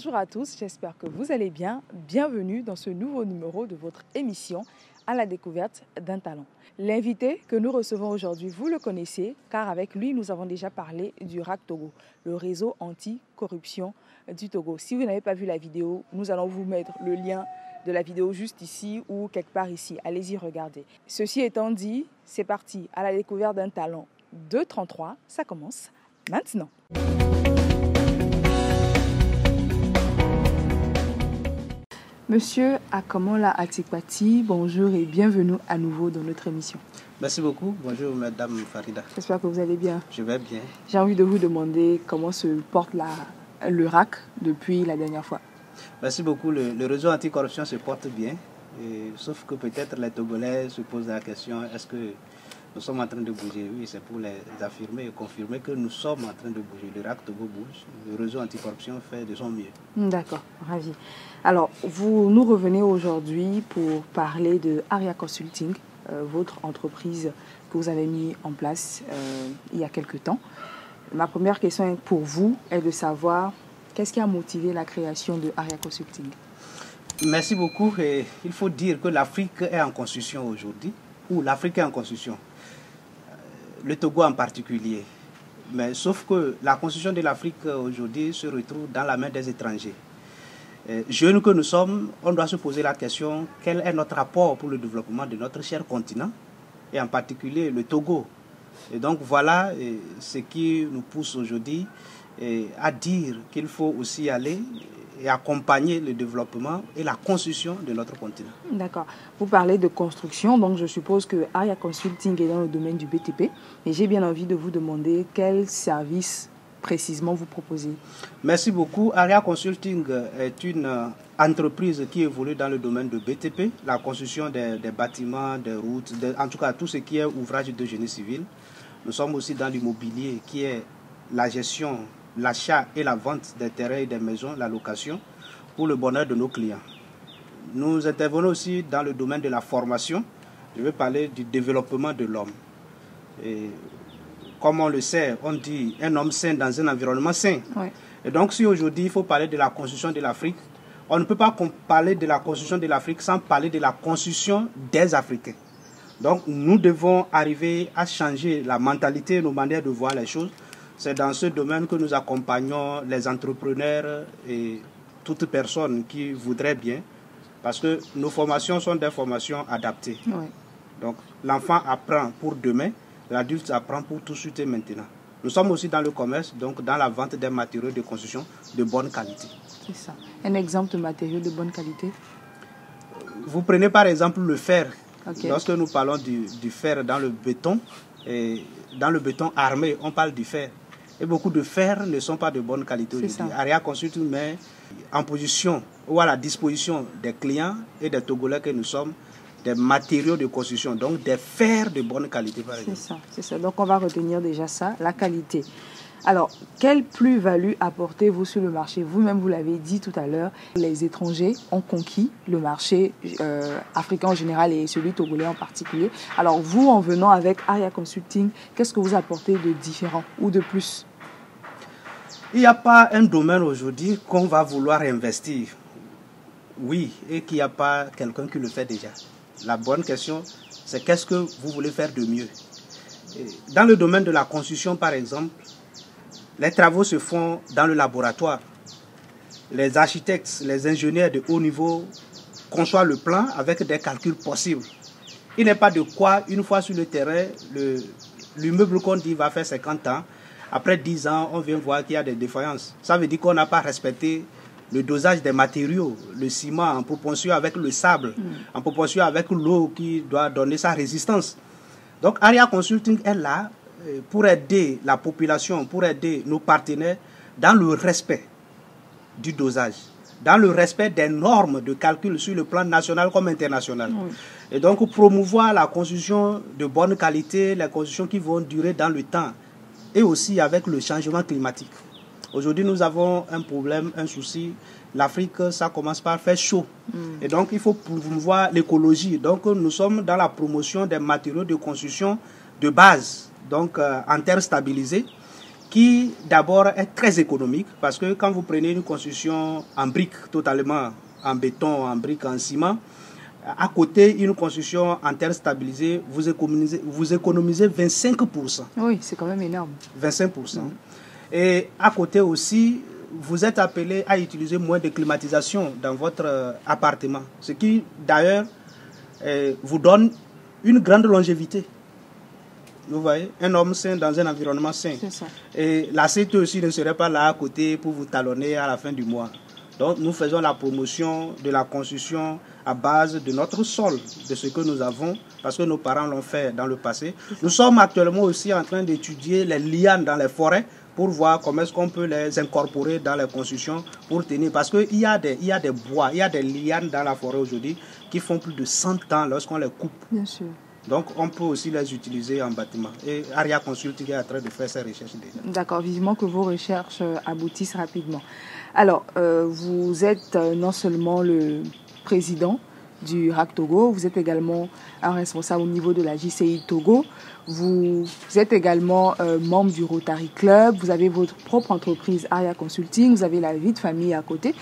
Bonjour à tous, j'espère que vous allez bien. Bienvenue dans ce nouveau numéro de votre émission à la découverte d'un talent. L'invité que nous recevons aujourd'hui, vous le connaissez, car avec lui, nous avons déjà parlé du RAC Togo, le réseau anti-corruption du Togo. Si vous n'avez pas vu la vidéo, nous allons vous mettre le lien de la vidéo juste ici ou quelque part ici. Allez-y regarder. Ceci étant dit, c'est parti à la découverte d'un talent de 33. Ça commence maintenant. Monsieur Akamola Atikpati, bonjour et bienvenue à nouveau dans notre émission. Merci beaucoup. Bonjour Madame Farida. J'espère que vous allez bien. Je vais bien. J'ai envie de vous demander comment se porte le RAC depuis la dernière fois. Merci beaucoup. Le réseau anticorruption se porte bien. Sauf que peut-être les Togolais se posent la question, est-ce que nous sommes en train de bouger? Oui, c'est pour les affirmer et confirmer que nous sommes en train de bouger. Le RAC Togo bouge. Le réseau anticorruption fait de son mieux. D'accord, ravi. Alors, vous nous revenez aujourd'hui pour parler de Aria Consulting, votre entreprise que vous avez mis en place il y a quelques temps. Ma première question pour vous est de savoir qu'est-ce qui a motivé la création de Aria Consulting? Merci beaucoup. Et il faut dire que l'Afrique est en construction aujourd'hui, ou l'Afrique est en construction. Le Togo en particulier. Mais sauf que la construction de l'Afrique aujourd'hui se retrouve dans la main des étrangers. Jeunes que nous sommes, on doit se poser la question, quel est notre apport pour le développement de notre cher continent, et en particulier le Togo. Et donc voilà ce qui nous pousse aujourd'hui à dire qu'il faut aussi aller et accompagner le développement et la construction de notre continent. D'accord. Vous parlez de construction, donc je suppose que Aria Consulting est dans le domaine du BTP. Et j'ai bien envie de vous demander quel service précisément vous proposez. Merci beaucoup. Aria Consulting est une entreprise qui évolue dans le domaine de BTP, la construction des bâtiments, des routes, en tout cas tout ce qui est ouvrage de génie civil. Nous sommes aussi dans l'immobilier qui est la gestion, l'achat et la vente des terrains et des maisons, la location, pour le bonheur de nos clients. Nous intervenons aussi dans le domaine de la formation. Je vais parler du développement de l'homme. Comme on le sait, on dit un homme sain dans un environnement sain. Oui. Et donc si aujourd'hui il faut parler de la construction de l'Afrique, on ne peut pas parler de la construction de l'Afrique sans parler de la construction des Africains. Donc nous devons arriver à changer la mentalité, nos manières de voir les choses. C'est dans ce domaine que nous accompagnons les entrepreneurs et toute personne qui voudrait bien, parce que nos formations sont des formations adaptées. Oui. Donc l'enfant apprend pour demain, l'adulte apprend pour tout de suite et maintenant. Nous sommes aussi dans le commerce, donc dans la vente des matériaux de construction de bonne qualité. C'est ça. Un exemple de matériaux de bonne qualité? Vous prenez par exemple le fer. Okay. Lorsque nous parlons du fer dans le béton, et dans le béton armé, on parle du fer. Et beaucoup de fer ne sont pas de bonne qualité aujourd'hui. Aria Consulting met en position ou à la disposition des clients et des Togolais que nous sommes des matériaux de construction, donc des fers de bonne qualité par exemple. C'est ça. Donc on va retenir déjà ça, la qualité. Alors, quelle plus-value apportez-vous sur le marché? Vous-même, vous l'avez dit tout à l'heure, les étrangers ont conquis le marché africain en général et celui togolais en particulier. Alors, vous, en venant avec Aria Consulting, qu'est-ce que vous apportez de différent ou de plus? Il n'y a pas un domaine aujourd'hui qu'on va vouloir investir. Oui, et qu'il n'y a pas quelqu'un qui le fait déjà. La bonne question, c'est qu'est-ce que vous voulez faire de mieux? Dans le domaine de la construction, par exemple, les travaux se font dans le laboratoire. Les architectes, les ingénieurs de haut niveau conçoivent le plan avec des calculs possibles. Il n'est pas de quoi, une fois sur le terrain, l'immeuble qu'on dit va faire 50 ans, après 10 ans, on vient voir qu'il y a des défaillances. Ça veut dire qu'on n'a pas respecté le dosage des matériaux, le ciment en proportion avec le sable, en proportion avec l'eau qui doit donner sa résistance. Donc Aria Consulting est là pour aider la population, pour aider nos partenaires dans le respect du dosage, dans le respect des normes de calcul sur le plan national comme international. Oui. Et donc promouvoir la construction de bonne qualité, les constructions qui vont durer dans le temps, et aussi avec le changement climatique. Aujourd'hui, nous avons un problème, un souci. L'Afrique, ça commence par faire chaud. Et donc, il faut promouvoir l'écologie. Donc, nous sommes dans la promotion des matériaux de construction de base, donc en terre stabilisée, qui d'abord est très économique, parce que quand vous prenez une construction en briques, totalement en béton, en briques, en ciment, à côté, une construction en terre stabilisée, vous économisez 25%. Oui, c'est quand même énorme. 25%. Et à côté aussi, vous êtes appelé à utiliser moins de climatisation dans votre appartement, ce qui d'ailleurs vous donne une grande longévité. Vous voyez, un homme sain dans un environnement sain. C'est ça. Et la CT aussi ne serait pas là à côté pour vous talonner à la fin du mois. Donc nous faisons la promotion de la construction à base de notre sol, de ce que nous avons, parce que nos parents l'ont fait dans le passé. Nous sommes actuellement aussi en train d'étudier les lianes dans les forêts pour voir comment est-ce qu'on peut les incorporer dans les constructions pour tenir. Parce qu'il y a des bois, il y a des lianes dans la forêt aujourd'hui qui font plus de 100 ans lorsqu'on les coupe. Bien sûr. Donc on peut aussi les utiliser en bâtiment. Et Aria Consulting est en train de faire ses recherches déjà. D'accord, vivement que vos recherches aboutissent rapidement. Alors, vous êtes non seulement le président du RAC Togo, vous êtes également un responsable au niveau de la JCI Togo, vous êtes également membre du Rotary Club, vous avez votre propre entreprise Aria Consulting, vous avez la vie de famille à côté.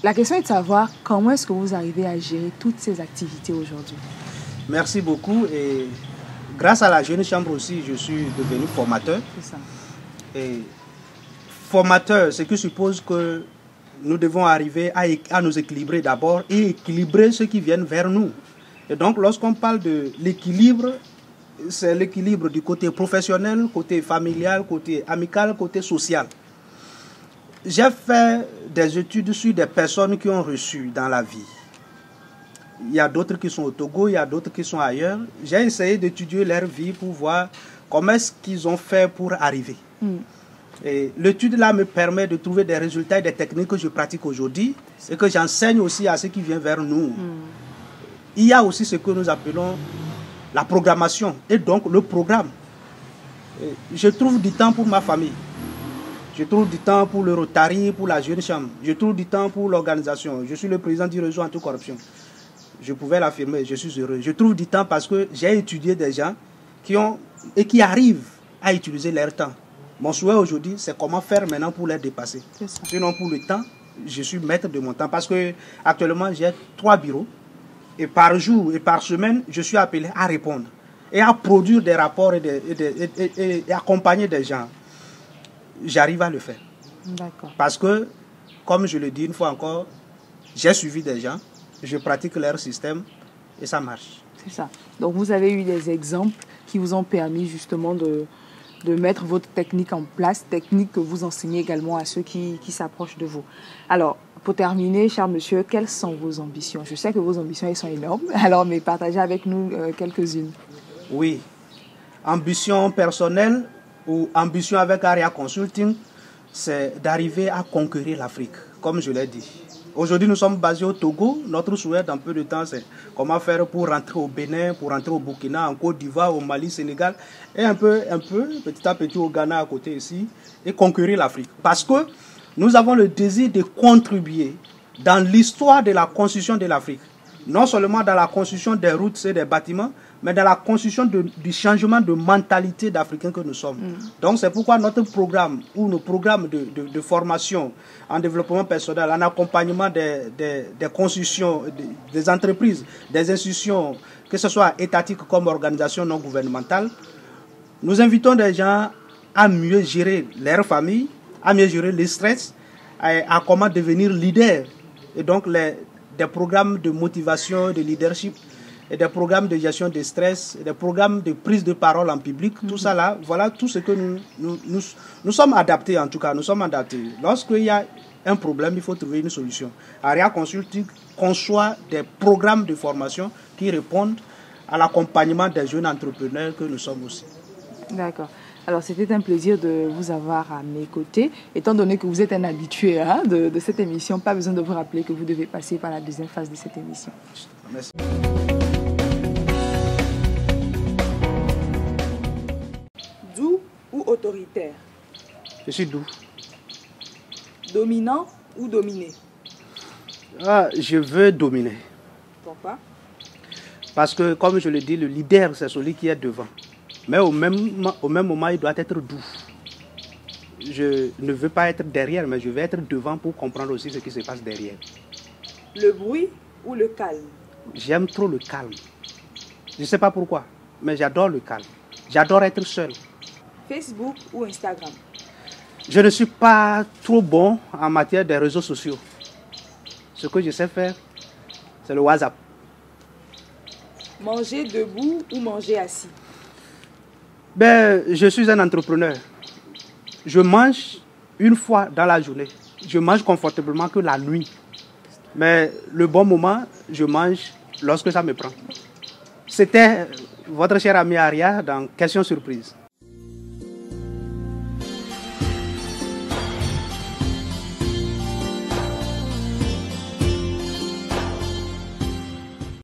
La question est de savoir comment est-ce que vous arrivez à gérer toutes ces activités aujourd'hui. Merci beaucoup. Et grâce à la Jeune Chambre aussi, je suis devenu formateur. C'est ça. Et formateur, ce qui suppose que nous devons arriver à nous équilibrer d'abord et équilibrer ceux qui viennent vers nous. Et donc, lorsqu'on parle de l'équilibre, c'est l'équilibre du côté professionnel, côté familial, côté amical, côté social. J'ai fait des études sur des personnes qui ont reçu dans la vie. Il y a d'autres qui sont au Togo, il y a d'autres qui sont ailleurs. J'ai essayé d'étudier leur vie pour voir comment est-ce qu'ils ont fait pour arriver. Et l'étude là me permet de trouver des résultats et des techniques que je pratique aujourd'hui et que j'enseigne aussi à ceux qui viennent vers nous. Il y a aussi ce que nous appelons la programmation et donc le programme. Et je trouve du temps pour ma famille. Je trouve du temps pour le Rotary, pour la Jeune Chambre. Je trouve du temps pour l'organisation. Je suis le président du réseau anti-corruption. Je pouvais l'affirmer, je suis heureux. Je trouve du temps parce que j'ai étudié des gens qui arrivent à utiliser leur temps. Mon souhait aujourd'hui, c'est comment faire maintenant pour les dépasser. Sinon, pour le temps, je suis maître de mon temps parce que actuellement, j'ai 3 bureaux. Et par jour et par semaine, je suis appelé à répondre et à produire des rapports et accompagner des gens. J'arrive à le faire. D'accord. Parce que, comme je le dis une fois encore, j'ai suivi des gens, je pratique leur système et ça marche. C'est ça. Donc vous avez eu des exemples qui vous ont permis justement de mettre votre technique en place, technique que vous enseignez également à ceux qui s'approchent de vous. Alors, pour terminer, cher monsieur, quelles sont vos ambitions? Je sais que vos ambitions, elles sont énormes, alors mais partagez avec nous quelques-unes. Oui. Ambition personnelle ou ambition avec Aria Consulting, c'est d'arriver à conquérir l'Afrique, comme je l'ai dit. Aujourd'hui, nous sommes basés au Togo. Notre souhait dans peu de temps, c'est comment faire pour rentrer au Bénin, pour rentrer au Burkina, en Côte d'Ivoire, au Mali, Sénégal, et un peu, petit à petit au Ghana à côté ici, et conquérir l'Afrique. Parce que nous avons le désir de contribuer dans l'histoire de la construction de l'Afrique. Non seulement dans la construction des routes et des bâtiments, mais dans la construction du changement de mentalité d'Africains que nous sommes. Donc c'est pourquoi notre programme, ou nos programmes de formation en développement personnel, en accompagnement des constructions, des entreprises, des institutions, que ce soit étatiques comme organisations non gouvernementales, nous invitons des gens à mieux gérer leur famille, à mieux gérer le stress, à comment devenir leader. Et donc des programmes de motivation, de leadership, et des programmes de gestion de stress, et des programmes de prise de parole en public, tout ça là, voilà tout ce que nous sommes adaptés en tout cas, nous sommes adaptés. Lorsqu'il y a un problème, il faut trouver une solution. Aria Consulting conçoit des programmes de formation qui répondent à l'accompagnement des jeunes entrepreneurs que nous sommes aussi. D'accord. Alors, c'était un plaisir de vous avoir à mes côtés. Étant donné que vous êtes un habitué de cette émission, pas besoin de vous rappeler que vous devez passer par la deuxième phase de cette émission. Merci. Doux ou autoritaire? Je suis doux. Dominant ou dominé? Je veux dominer. Pourquoi? Parce que, comme je le dis, le leader, c'est celui qui est devant. Mais au même moment, il doit être doux. je ne veux pas être derrière, mais je vais être devant pour comprendre aussi ce qui se passe derrière. Le bruit ou le calme? J'aime trop le calme. Je ne sais pas pourquoi, mais j'adore le calme. J'adore être seul. Facebook ou Instagram? Je ne suis pas trop bon en matière des réseaux sociaux. Ce que je sais faire, c'est le WhatsApp. Manger debout ou manger assis? Je suis un entrepreneur. Je mange une fois dans la journée. Je mange confortablement que la nuit. Mais le bon moment, je mange lorsque ça me prend. C'était votre cher ami Aria dans Question Surprise.